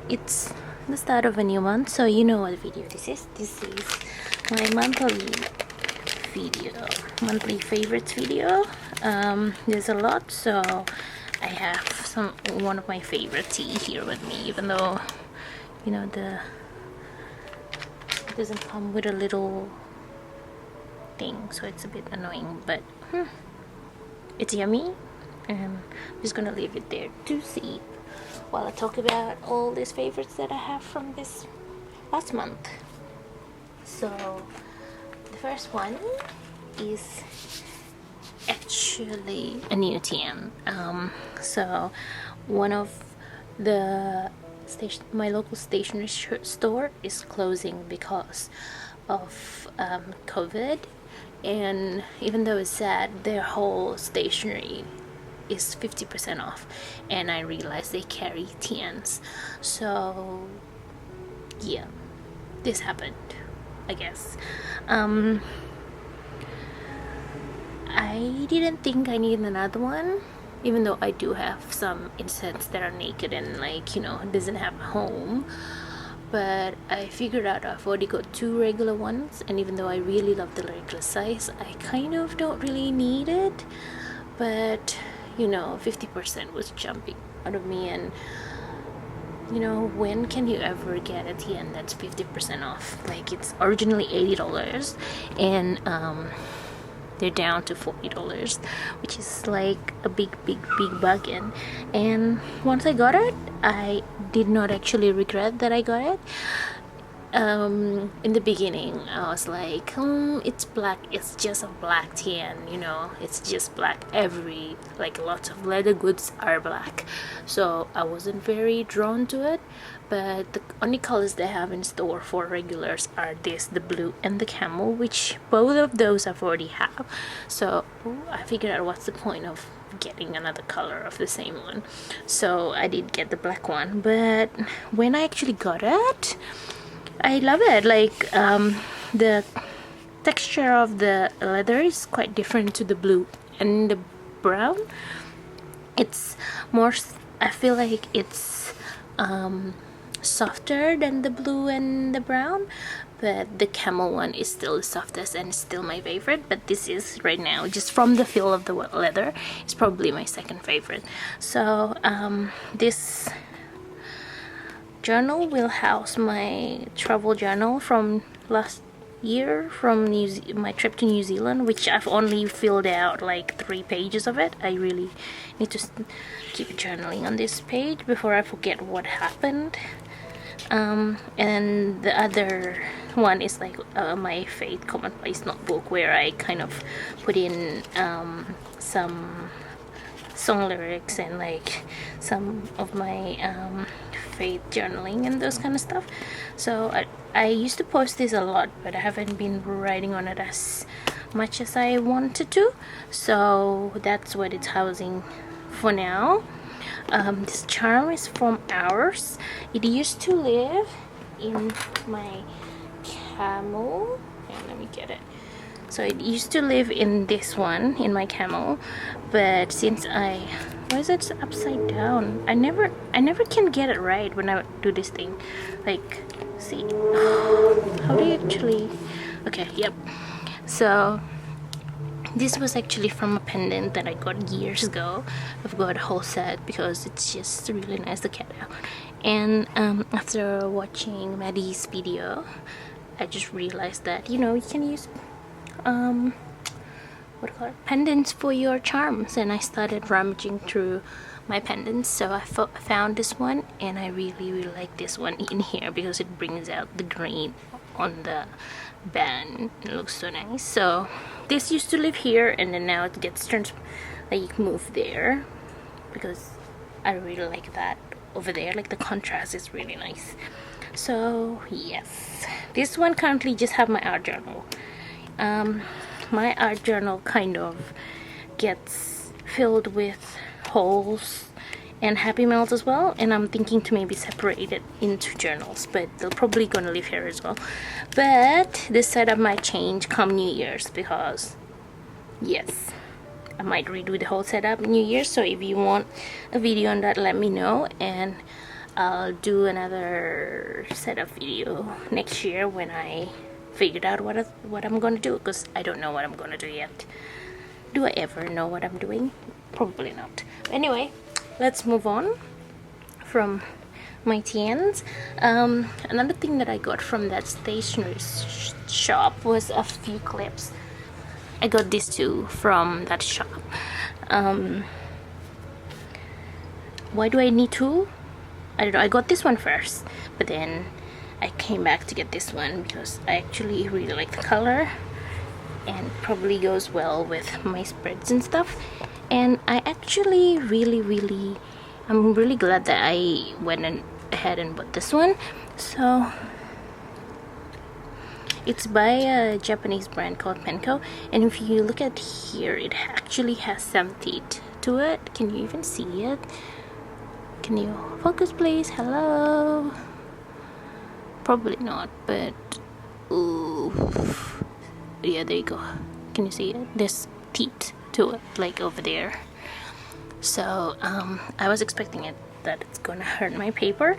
It's the start of a new month, so you know what video this is. This is my monthly video, monthly favorites video. There's a lot, so I have one of my favorite tea here with me, even though you know it doesn't come with a little thing, so it's a bit annoying, but it's yummy, and I'm just gonna leave it there to see while I talk about all these favorites that I have from this last month. So the first one is actually a new TN. So one of the my local stationery store is closing because of COVID, and even though it's sad, their whole stationery is 50% off, and I realized they carry TNs. So yeah, this happened, I guess. I didn't think I needed another one, even though I do have some insects that are naked and doesn't have a home. But I figured out I've already got 2 regular ones, and even though I really love the regular size, I kind of don't really need it. But 50% was jumping out of me, and when can you ever get a TN that's 50% off? Like, it's originally $80, and they're down to $40, which is like a big bargain. And once I got it, I did not actually regret that I got it. In the beginning I was like, it's black, it's just a black tan, it's just black. Lots of leather goods are black, so I wasn't very drawn to it. But the only colors they have in store for regulars are the blue and the camel, which both of those I've already have. So I figured out what's the point of getting another color of the same one. So I did get the black one, but when I actually got it, I love it. Like, the texture of the leather is quite different to the blue and the brown. It's more, I feel like it's softer than the blue and the brown, but the camel one is still the softest and still my favorite. But this is, right now, just from the feel of the leather, it's probably my second favorite. So this journal will house my travel journal from last year, from my trip to New Zealand, which I've only filled out like 3 pages of it. I really need to keep journaling on this page before I forget what happened. And the other one is like my Faith Commonplace notebook, where I kind of put in some song lyrics and like some of my faith journaling and those kind of stuff. So I used to post this a lot, but I haven't been writing on it as much as I wanted to, so that's what it's housing for now. This charm is from ours. It used to live in my camel. Let me get it. So it used to live in this one, in my camel, but since why is it upside down? I never can get it right when I do this thing. Like, see, how do you actually? Okay, yep. So this was actually from a pendant that I got years ago. I've got a whole set because it's just really nice to get out. And after watching Maddie's video, I just realized that you can use pendants for your charms, and I started rummaging through my pendants. So I found this one, and I really like this one in here because it brings out the green on the band. It looks so nice. So this used to live here, and then now it gets moved there because I really like that over there. Like, the contrast is really nice. So yes, this one currently just have my art journal. My art journal kind of gets filled with holes and Happy Meals as well, and I'm thinking to maybe separate it into journals, but they're probably gonna live here as well. But this setup might change come New Year's, because yes, I might redo the whole setup New Year's. So if you want a video on that, let me know, and I'll do another set of video next year when I figured out what I'm gonna do, because I don't know what I'm gonna do yet. Do I ever know what I'm doing? Probably not. Anyway, let's move on from my TNs. Another thing that I got from that stationery shop was a few clips. I got these two from that shop. Why do I need two? I don't know. I got this one first, but then I came back to get this one because I actually really like the color and probably goes well with my spreads and stuff. And I actually I'm really glad that I went ahead and bought this one. So it's by a Japanese brand called Penco, and if you look at here, it actually has some teeth to it. Can you even see it? Can you focus please? Hello? Probably not, but ooh, yeah, there you go. Can you see it? There's teeth to it, like over there. So I was expecting that it's gonna hurt my paper.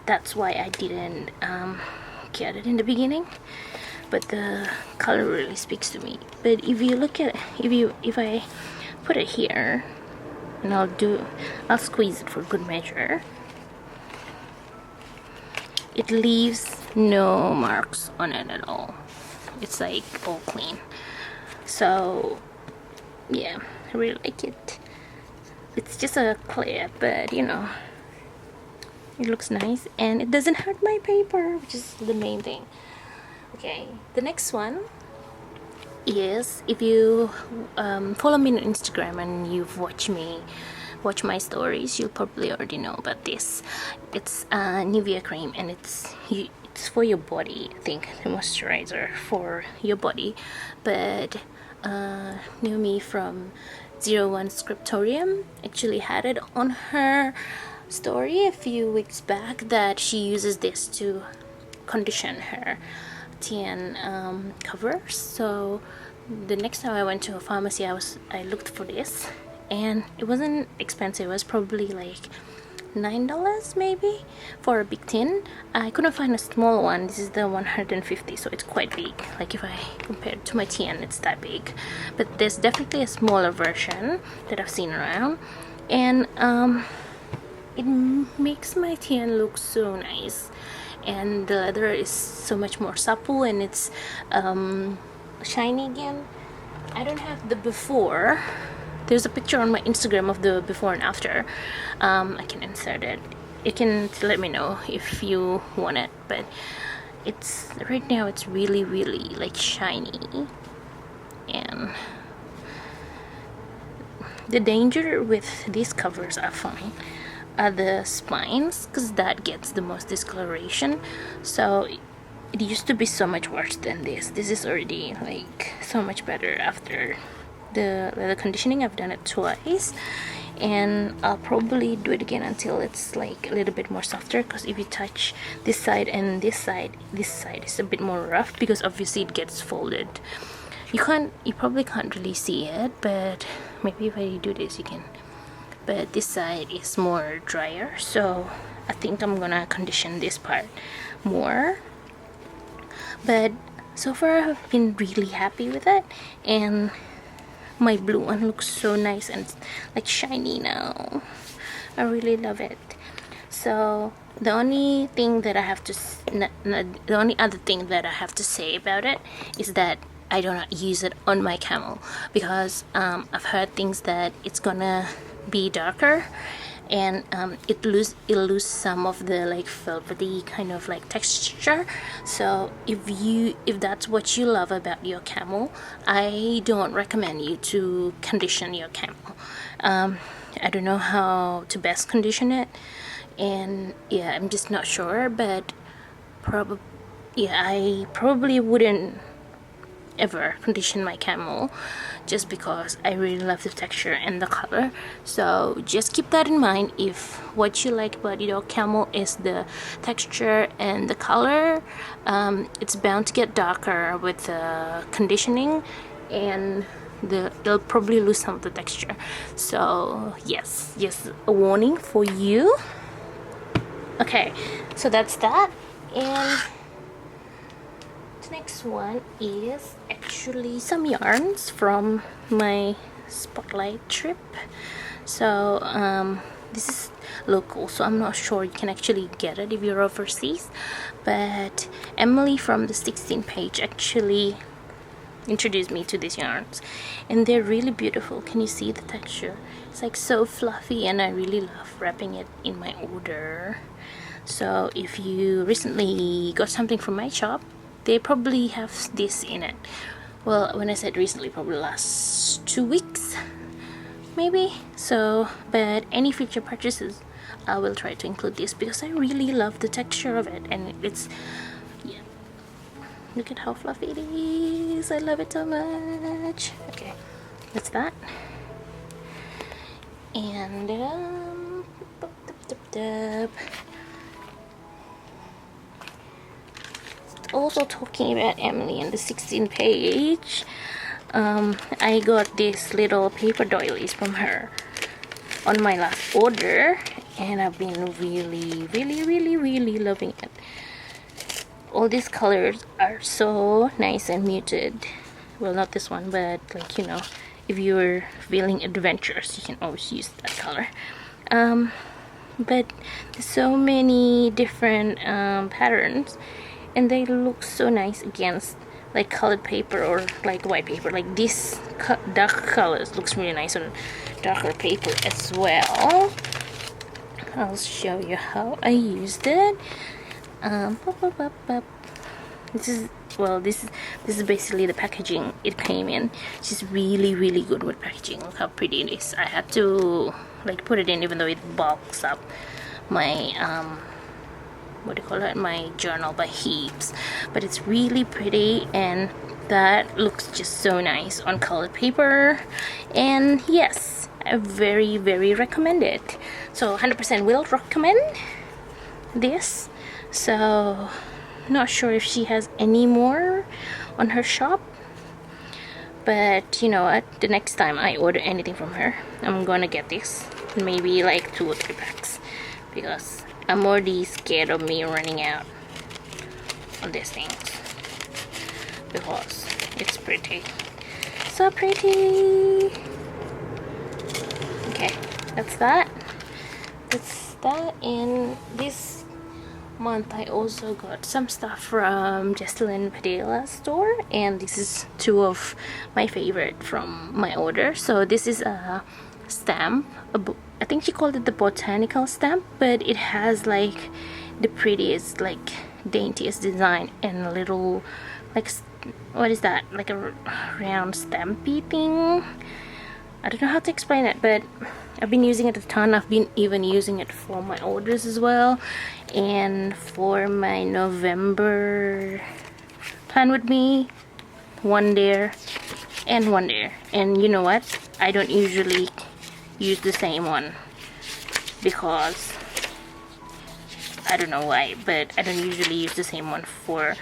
That's why I didn't get it in the beginning, but the color really speaks to me. But if you look at, if I put it here, and I'll squeeze it for good measure, it leaves no marks on it at all. It's like all clean. So yeah, I really like it. It's just a clip, but you know, it looks nice and it doesn't hurt my paper, which is the main thing. Okay, the next one is, if you follow me on Instagram and you've watch my stories, you'll probably already know about this. It's Nivea cream, and it's for your body. I think the moisturizer for your body. But Naomi from 01 Scriptorium actually had it on her story a few weeks back that she uses this to condition her TN covers. So the next time I went to a pharmacy, I looked for this, and it wasn't expensive. It was probably like $9 maybe for a big tin. I couldn't find a small one. This is the 150, so it's quite big. Like if I compare it to my TN, it's that big. But there's definitely a smaller version that I've seen around, and it makes my TN look so nice. And the leather is so much more supple, and it's shiny again. I don't have the before. There's a picture on my Instagram of the before and after. I can insert it. You can let me know if you want it, but it's right now it's really like shiny. And the danger with these covers I find are the spines, because that gets the most discoloration. So it used to be so much worse than this. This is already like so much better after the leather conditioning. I've done it twice, and I'll probably do it again until it's like a little bit more softer, because if you touch this side and this side is a bit more rough, because obviously it gets folded. You probably can't really see it, but maybe if I do this you can. But this side is more drier, so I think I'm gonna condition this part more. But so far I've been really happy with it, and my blue one looks so nice and like shiny now. I really love it. So the only thing that I have to the only other thing that I have to say about it is that I do not use it on my camel, because I've heard things that it's gonna be darker, and it'll lose some of the like velvety kind of like texture. So if that's what you love about your camel, I don't recommend you to condition your camel. I don't know how to best condition it, and yeah, I'm just not sure, but I probably wouldn't ever condition my camel, just because I really love the texture and the color. So just keep that in mind. If what you like about your camel is the texture and the color, it's bound to get darker with the conditioning, and they'll probably lose some of the texture. So yes, just a warning for you. Okay, so that's that. And the next one is actually some yarns from my spotlight trip. So this is local, so I'm not sure you can actually get it if you're overseas, but Emily from the 16th page actually introduced me to these yarns, and they're really beautiful. Can you see the texture? It's like so fluffy, and I really love wrapping it in my order. So if you recently got something from my shop, they probably have this in it. Well, when I said recently, probably last 2 weeks maybe. So, but any future purchases, I will try to include this because I really love the texture of it, and it's, yeah, look at how fluffy it is. I love it so much. Okay, that's that. And also talking about Emily and the 16th page, I got these little paper doilies from her on my last order, and I've been really loving it. All these colors are so nice and muted. Well, not this one, but like, you know, if you're feeling adventurous, you can always use that color. But there's so many different patterns, and they look so nice against like colored paper or like white paper. Like this dark colors looks really nice on darker paper as well. I'll show you how I used it. This is basically the packaging it came in. She's really good with packaging. Look how pretty it is. I had to like put it in even though it bulks up my what do you call it, my journal by heaps, but it's really pretty, and that looks just so nice on colored paper. And yes, I very recommend it. So 100% will recommend this. So not sure if she has any more on her shop, but you know what, the next time I order anything from her, I'm gonna get this, maybe like 2 or 3 packs, because I'm already scared of me running out on these things, because it's pretty, so pretty. Okay, that's that. And this month I also got some stuff from Jesslynn Padilla's store, and this is 2 of my favorite from my order. So this is a stamp, I think she called it the Botanical Stamp, but it has like the prettiest, like daintiest design, and a little like, what is that, like a round stampy thing. I don't know how to explain it, but I've been using it a ton. I've been even using it for my orders as well, and for my November plan with me, one there and one there. And you know what, I don't usually use the same one because I don't know why, but I don't usually use the same one for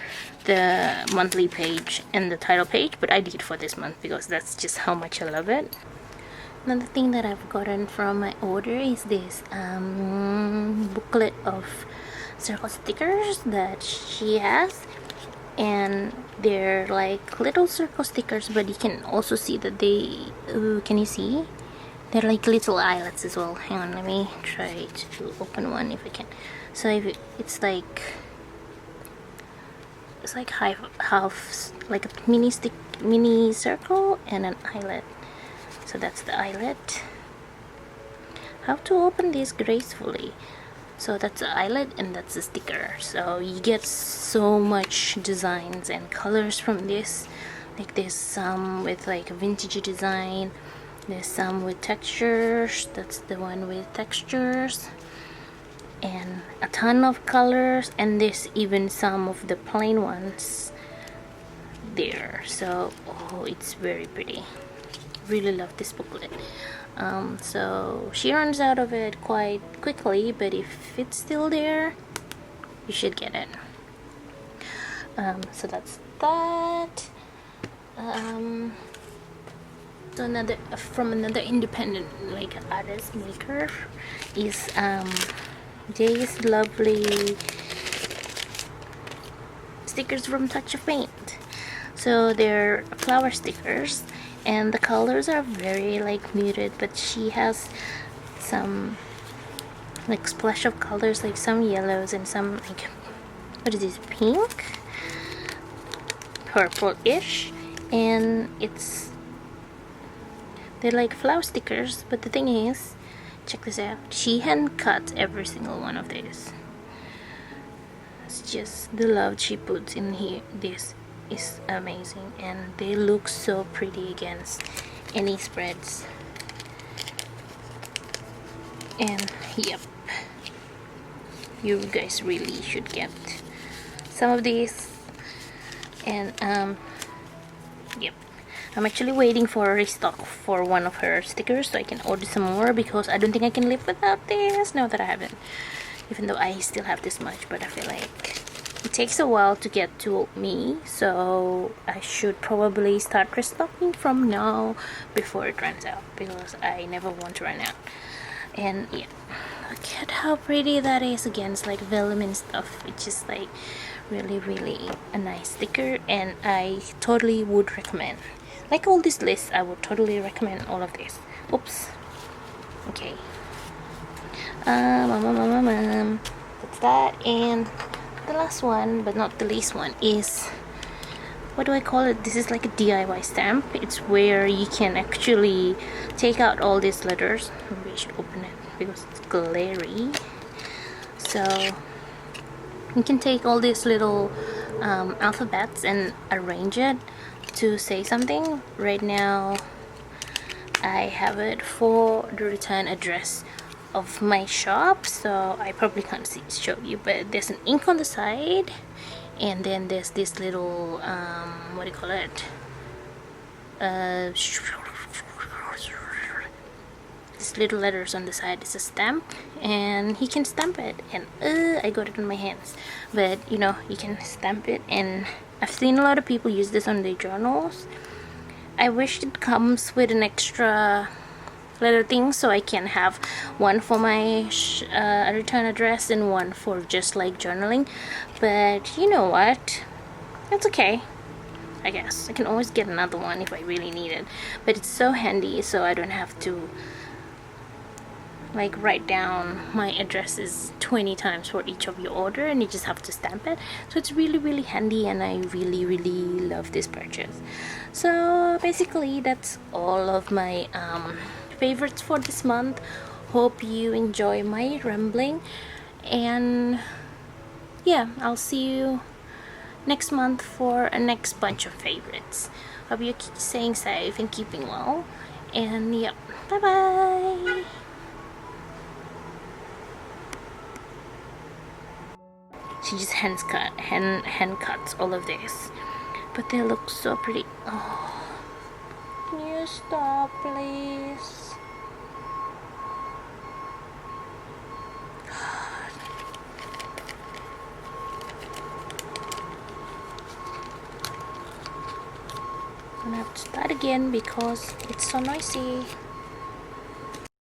the monthly page and the title page, but I did for this month because that's just how much I love it. Another thing that I've gotten from my order is this booklet of circle stickers that she has, and they're like little circle stickers, but you can also see that they, can you see? They're like little eyelets as well. Hang on, let me try to open one if I can. So if it's like half like a mini circle and an eyelet. So that's the eyelet. How to open this gracefully? So that's the eyelet and that's the sticker. So you get so much designs and colors from this. Like there's some with like a vintage design, there's some with textures, that's the one with textures, and a ton of colors, and there's even some of the plain ones there. So it's very pretty. Really love this booklet. So she runs out of it quite quickly, but if it's still there, you should get it. So that's that. So another from another independent like artist maker is these lovely stickers from Touch of Paint. So they're flower stickers, and the colors are very like muted, but she has some like splash of colors, like some yellows and some like, what is this, pink, purple-ish, and they're like flower stickers. But the thing is, check this out, she hand cut every single one of these. It's just the love she puts in here. This is amazing, and they look so pretty against any spreads. And yep, you guys really should get some of these. And yep, I'm actually waiting for a restock for one of her stickers so I can order some more, because I don't think I can live without this now that I haven't, even though I still have this much. But I feel like it takes a while to get to me, so I should probably start restocking from now before it runs out, because I never want to run out. And yeah, look at how pretty that is against like vellum and stuff. It's just like really a nice sticker, and I totally would recommend, like all this list, I would totally recommend all of this. Oops. Okay. That's that. And the last one, but not the least one, is, what do I call it? This is like a DIY stamp. It's where you can actually take out all these letters. Maybe I should open it because it's glary. So you can take all these little alphabets and arrange it to say something. Right now I have it for the return address of my shop, so I probably can't show you, but there's an ink on the side, and then there's this little what do you call it, these little letters on the side. It's a stamp, and he can stamp it, and I got it on my hands, but you know, you can stamp it. And I've seen a lot of people use this on their journals. I wish it comes with an extra letter thing, so I can have one for my return address and one for just like journaling. But you know what, it's okay, I guess I can always get another one if I really need it. But it's so handy, so I don't have to like write down my addresses 20 times for each of your order, and you just have to stamp it. So it's really handy, and I really love this purchase. So basically that's all of my favorites for this month. Hope you enjoy my rambling, and yeah, I'll see you next month for a next bunch of favorites. Hope you're staying safe and keeping well, and yeah, bye bye. She just hand cuts all of this, but they look so pretty. Oh, can you stop, please? I'm gonna have to start again because it's so noisy.